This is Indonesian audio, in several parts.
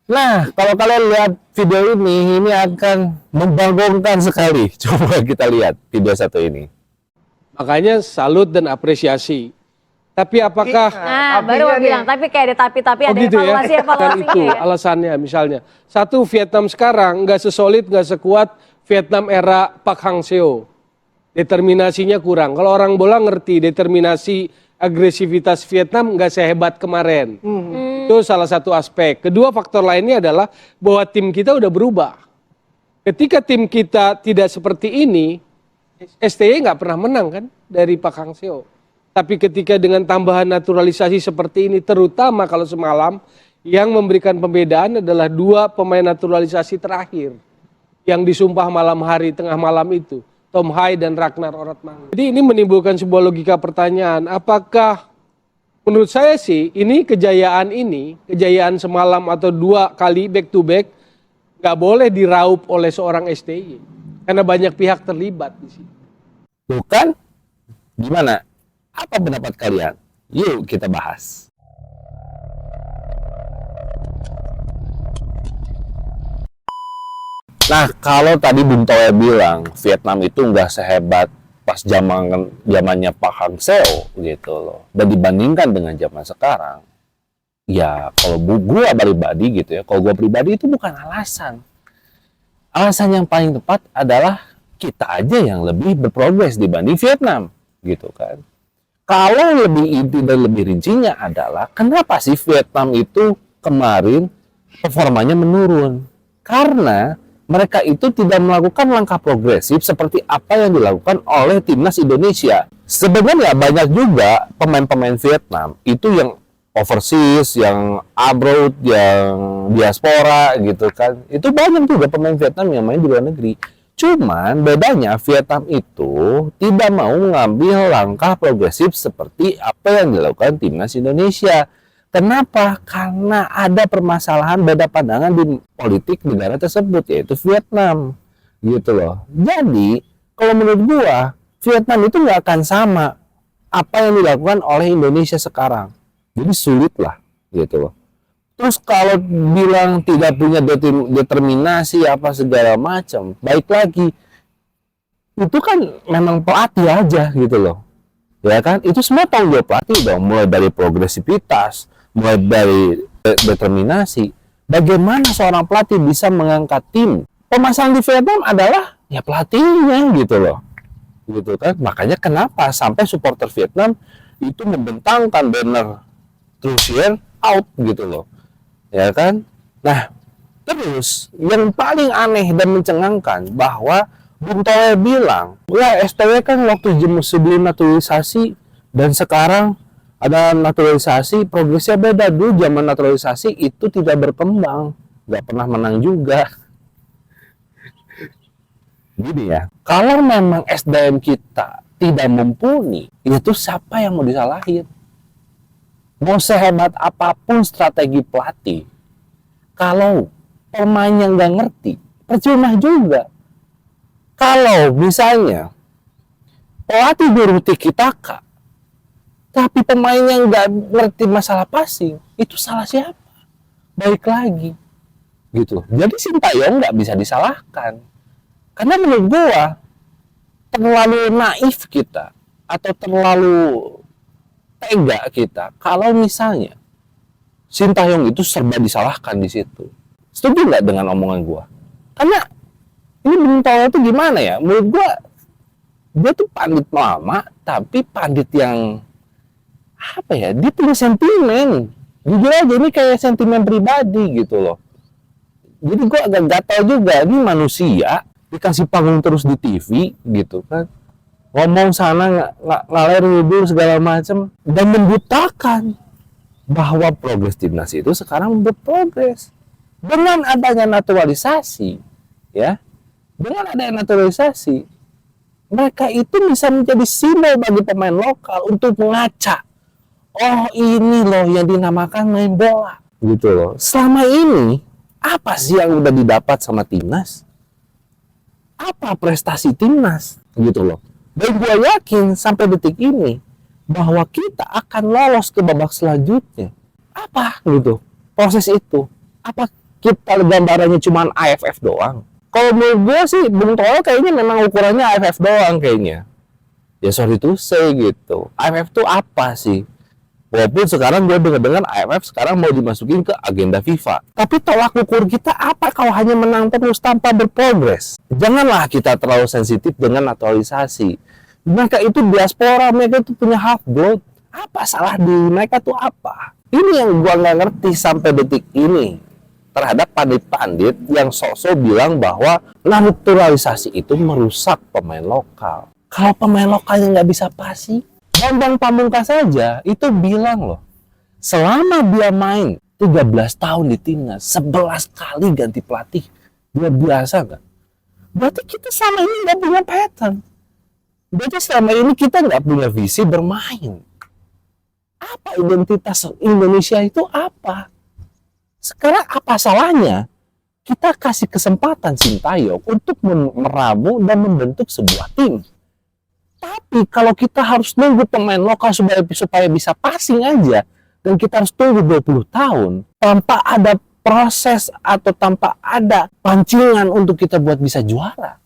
Nah, kalau kalian lihat video ini akan membanggakan sekali. Coba kita lihat video satu ini. Makanya salut dan apresiasi. Tapi apakah Nah, baru mau bilang, tapi kayak ada tapi ada gitu ya? Kan evaluasi-evaluasinya itu ya. alasannya misalnya. Satu, Vietnam sekarang nggak sesolid, nggak sekuat Vietnam era Pak Hang Seo. Determinasinya kurang. Kalau orang bola ngerti determinasi agresivitas Vietnam nggak sehebat kemarin. Itu salah satu aspek. Kedua, faktor lainnya adalah bahwa tim kita udah berubah. Ketika tim kita tidak seperti ini, STY nggak pernah menang kan dari Pak Hang Seo. Tapi ketika dengan tambahan naturalisasi seperti ini, terutama kalau semalam, yang memberikan pembedaan adalah dua pemain naturalisasi terakhir yang disumpah malam hari tengah malam itu, Tom Hai dan Ragnar Orotmangu. Jadi ini menimbulkan sebuah logika pertanyaan, apakah menurut saya sih kejayaan semalam atau dua kali back to back nggak boleh diraup oleh seorang STY karena banyak pihak terlibat di sini. Bukan? Gimana? Apa pendapat kalian? Yuk kita bahas. Nah, kalau tadi Bung Toel bilang Vietnam itu nggak sehebat pas zamannya Pak Hang Seo gitu loh, dan dibandingkan dengan zaman sekarang, ya kalau gua pribadi gitu ya, kalau gua pribadi itu bukan alasan. Alasan yang paling tepat adalah kita aja yang lebih berprogres dibanding Vietnam, gitu kan. Kalau lebih inti dan lebih rincinya adalah kenapa sih Vietnam itu kemarin performanya menurun? Karena mereka itu tidak melakukan langkah progresif seperti apa yang dilakukan oleh timnas Indonesia. Sebenarnya banyak juga pemain-pemain Vietnam itu yang overseas, yang abroad, yang diaspora gitu kan. Itu banyak juga pemain Vietnam yang main di luar negeri. Cuman bedanya Vietnam itu tidak mau mengambil langkah progresif seperti apa yang dilakukan timnas Indonesia. Kenapa? Karena ada permasalahan beda pandangan di politik negara tersebut, yaitu Vietnam. Gitu loh. Jadi, kalau menurut gua, Vietnam itu nggak akan sama apa yang dilakukan oleh Indonesia sekarang. Jadi sulit lah, gitu loh. Terus kalau bilang tidak punya determinasi apa segala macam, baik lagi, itu kan memang pelatih aja gitu loh. Ya kan? Itu semua tanggung jawab pelatih dong, mulai dari progresivitas, mulai dari determinasi. Bagaimana seorang pelatih bisa mengangkat tim? Permasalahan di Vietnam adalah ya pelatihnya gitu loh. Gitu kan? Makanya kenapa sampai supporter Vietnam itu membentangkan banner Trusier out gitu loh. Ya kan? Nah, terus yang paling aneh dan mencengangkan bahwa Bung Toel bilang, ya STW kan waktu sebelum naturalisasi dan sekarang ada naturalisasi, progresnya beda. Dulu zaman naturalisasi itu tidak berkembang, nggak pernah menang juga. Gini ya, kalau memang SDM kita tidak mumpuni, itu siapa yang mau disalahin? Mau sehebat apapun strategi pelatih, kalau pemainnya nggak ngerti, percuma juga. Kalau misalnya pelatih guru tiki-taka, tapi pemainnya nggak ngerti masalah passing, itu salah siapa? Baik lagi, gitu. Jadi Sintayong nggak bisa disalahkan, karena menurut gua terlalu naif kita atau terlalu tega kita kalau misalnya Sintayong itu serba disalahkan di situ. Setuju nggak dengan omongan gua? Karena ini Bung Toel itu gimana ya? Menurut gua dia tuh pandit lama, tapi pandit yang apa ya? Dia punya sentimen. Jujur aja ini kayak sentimen pribadi gitu loh. Jadi gua agak gatal juga. Ini manusia dikasih panggung terus di TV gitu kan. Ngomong sana ngalir ngidul segala macam dan membutakan bahwa progres timnas itu sekarang berprogres dengan adanya naturalisasi, ya, dengan adanya naturalisasi mereka itu bisa menjadi simbol bagi pemain lokal untuk mengaca, oh ini loh yang dinamakan main bola, gitu loh. Selama ini apa sih yang udah didapat sama timnas? Apa prestasi timnas, gitu loh. Dan gue yakin sampai detik ini bahwa kita akan lolos ke babak selanjutnya. Apa gitu proses itu? Apa kita gambarannya cuma AFF doang. Kalau menurut gue sih, Bung Toel kayaknya memang ukurannya AFF doang kayaknya. Ya sorry to say gitu. AFF tuh apa sih? Walaupun sekarang gue dengar AFF sekarang mau dimasukin ke agenda FIFA. Tapi tolak ukur kita apa kalau hanya menang terus tanpa berprogres? Janganlah kita terlalu sensitif dengan naturalisasi. Mereka itu diaspora, mereka itu punya half blood. Apa salah di mereka tuh apa? Ini yang gue nggak ngerti sampai detik ini terhadap pandit-pandit yang sok-sok bilang bahwa naturalisasi itu merusak pemain lokal. Kalau pemain lokalnya nggak bisa passing, Bambang Pamungkas saja itu bilang loh, selama dia main 13 tahun di timnas, 11 kali ganti pelatih, dia biasa nggak? Berarti kita selama ini nggak punya pattern. Berarti selama ini kita nggak punya visi bermain. Apa identitas Indonesia itu apa? Sekarang apa salahnya kita kasih kesempatan Sintayong untuk meramu dan membentuk sebuah tim? Tapi kalau kita harus nunggu pemain lokal supaya bisa passing aja, dan kita harus tunggu 20 tahun tanpa ada proses atau tanpa ada pancingan untuk kita buat bisa juara,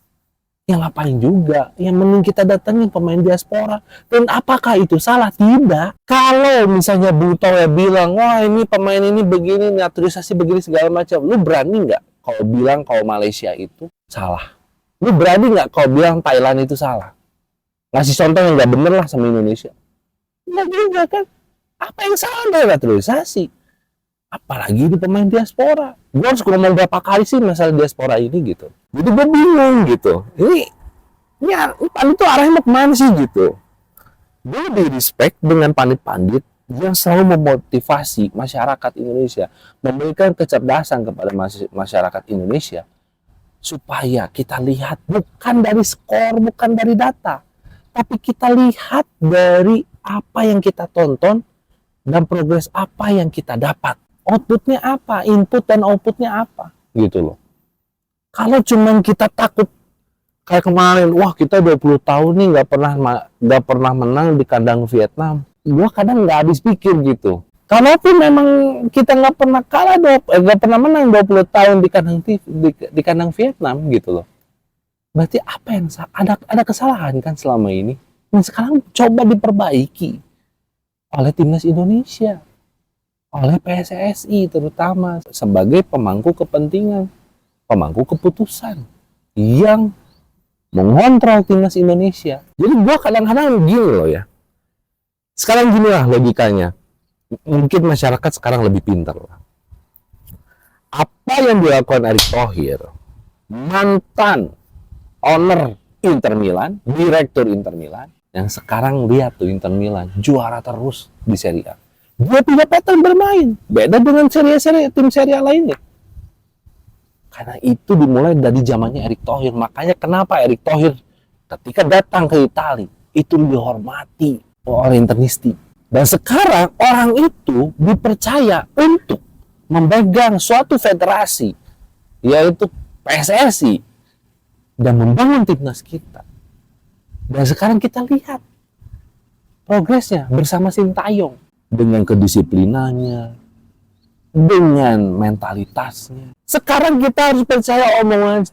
ya ngapain juga? Yang mending kita datangin pemain diaspora. Dan apakah itu salah? Tidak. Kalau misalnya Bung Toel bilang, wah ini pemain ini begini, naturalisasi begini segala macam, lu berani nggak kalau bilang kalau Malaysia itu salah? Lu berani nggak kalau bilang Thailand itu salah? Ngasih contoh yang nggak bener lah sama Indonesia. Nggak juga kan? Apa yang salah dari naturalisasi? Apalagi di pemain diaspora. Gue harus ngomong berapa kali sih masalah diaspora ini gitu. Jadi gue bingung gitu. Ini itu arahnya mau kemana sih gitu. Gue lebih respect dengan pandit-pandit yang selalu memotivasi masyarakat Indonesia, memberikan kecerdasan kepada masyarakat Indonesia, supaya kita lihat bukan dari skor, bukan dari data, tapi kita lihat dari apa yang kita tonton dan progres apa yang kita dapat. Outputnya apa, input dan outputnya apa, gitu loh. Kalau cuman kita takut kayak kemarin, wah kita 20 tahun nih nggak pernah menang di kandang Vietnam. Gua kadang nggak habis pikir gitu. Kalaupun memang kita nggak pernah nggak pernah menang 20 tahun di kandang Vietnam gitu loh. Berarti apa yang ada kesalahan kan selama ini? Nah sekarang coba diperbaiki oleh timnas Indonesia, oleh PSSI terutama sebagai pemangku kepentingan, pemangku keputusan yang mengontrol timnas Indonesia. Jadi gua kadang-kadang gini loh ya. Sekarang gini lah logikanya. Mungkin masyarakat sekarang lebih pintar lah. Apa yang dilakukan Erick Thohir, mantan owner Inter Milan, direktur Inter Milan, yang sekarang lihat tuh Inter Milan juara terus di Serie A. Dia punya pattern bermain, beda dengan tim Serie A lainnya. Karena itu dimulai dari zamannya Erick Thohir. Makanya kenapa Erick Thohir ketika datang ke Italia itu dihormati oleh Internisti. Dan sekarang orang itu dipercaya untuk memegang suatu federasi, yaitu PSSI, dan membangun timnas kita. Dan sekarang kita lihat progresnya bersama Sintayong, dengan kedisiplinannya, dengan mentalitasnya. Sekarang kita harus percaya omongan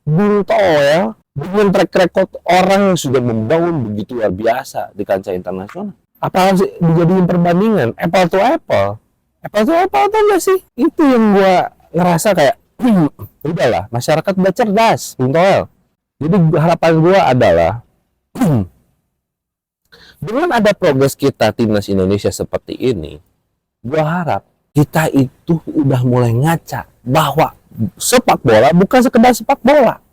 Bung Toel dengan track record orang yang sudah membangun begitu luar biasa di kancah internasional. Apa harus dijadiin perbandingan apple to apple atau enggak sih? Itu yang gua ngerasa kayak udahlah, masyarakat udah cerdas, Bung Toel. Jadi harapan gua adalah dengan ada progres kita timnas Indonesia seperti ini, gua harap kita itu udah mulai ngaca bahwa sepak bola bukan sekedar sepak bola,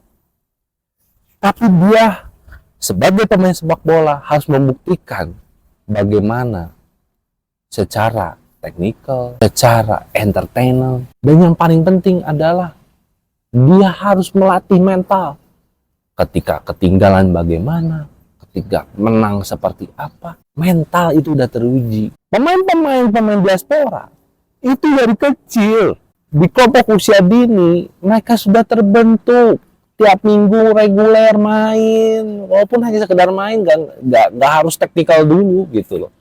tapi dia sebagai pemain sepak bola harus membuktikan bagaimana secara teknikal, secara entertainer, dan yang paling penting adalah dia harus melatih mental. Ketika ketinggalan bagaimana, ketika menang seperti apa, mental itu udah teruji. Pemain diaspora itu dari kecil di kelompok usia dini mereka sudah terbentuk. Tiap minggu reguler main, walaupun hanya sekedar main, nggak harus teknikal dulu gitu loh.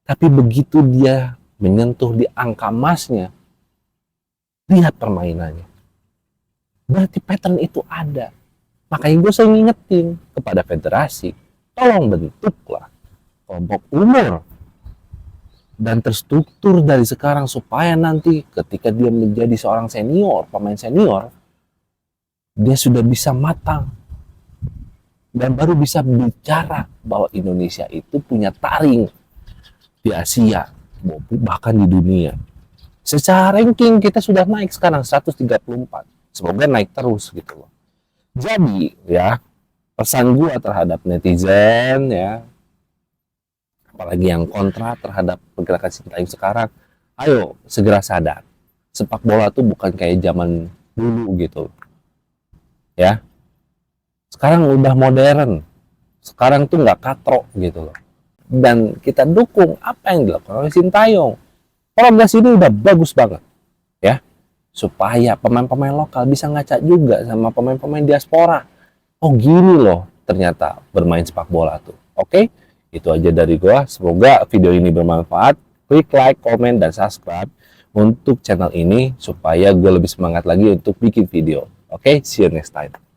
Tapi begitu dia menyentuh di angka emasnya, lihat permainannya. Berarti pattern itu ada. Makanya gue sering ngingetin kepada federasi, tolong bentuklah kelompok umur dan terstruktur dari sekarang supaya nanti ketika dia menjadi seorang senior, pemain senior, dia sudah bisa matang dan baru bisa bicara bahwa Indonesia itu punya taring di Asia bahkan di dunia. Secara ranking kita sudah naik sekarang 134. Semoga naik terus gitu loh. Jadi ya, pesan gua terhadap netizen ya, apalagi yang kontra terhadap pergerakan Sintayong sekarang, ayo segera sadar. Sepak bola tuh bukan kayak zaman dulu gitu. Ya. Sekarang udah modern. Sekarang tuh nggak katrok gitu loh. Dan kita dukung apa yang dilakukan oleh Sintayong. Progres ini udah bagus banget. Ya. Supaya pemain-pemain lokal bisa ngaca juga sama pemain-pemain diaspora. Oh gini loh ternyata bermain sepak bola tuh. Oke? Itu aja dari gua. Semoga video ini bermanfaat. Klik like, komen, dan subscribe untuk channel ini supaya gue lebih semangat lagi untuk bikin video. Oke? See you next time.